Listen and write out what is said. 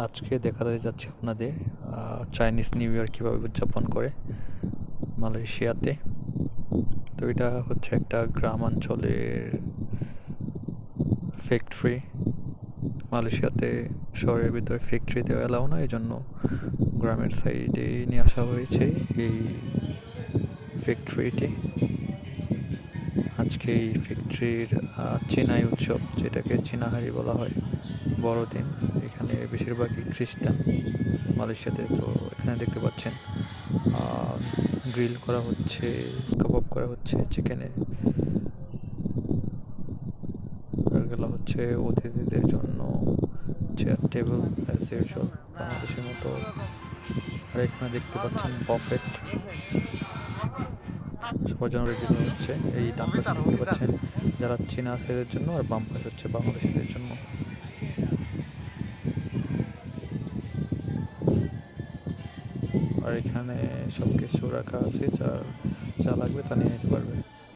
আজকে দেখাতে যাচ্ছি আপনাদের চাইনিজ নিউ ইয়ার কীভাবে উদযাপন করে মালয়েশিয়াতে। তো এটা হচ্ছে একটা গ্রামাঞ্চলের ফ্যাক্টরি। মালয়েশিয়াতে শহরের ভিতরে ফ্যাক্টরি দেওয়া এলাও না, এই জন্য গ্রামের সাইডে নিয়ে আসা হয়েছে এই ফ্যাক্টরিটি। আজকে এই ফ্যাক্টরির চেনাই উৎসব, যেটাকে চিনাহারি বলা হয়, বড়দিন। এখানে বেশিরভাগই খ্রিস্টান মালয়েশিয়াতে। তো এখানে দেখতে পাচ্ছেন গ্রিল করা হচ্ছে, কাবাব করা হচ্ছে চিকেনের। এগুলো হচ্ছে অতিথিদের জন্য চেয়ার টেবিল অ্যাজ ইউজুয়াল বাংলাদেশের মতো। আর এখানে দেখতে পাচ্ছেন বফেট, সবার জন্য রেডি করা হচ্ছে। এই ডান পাশে দেখতে পাচ্ছেন যারা চীনা আছে এদের জন্য, আর বাম পাশে হচ্ছে বাংলাদেশিদের জন্য। আর এখানে সব কিছু রাখা আছে, যা যা লাগবে তা নিয়ে নিতে পারবে।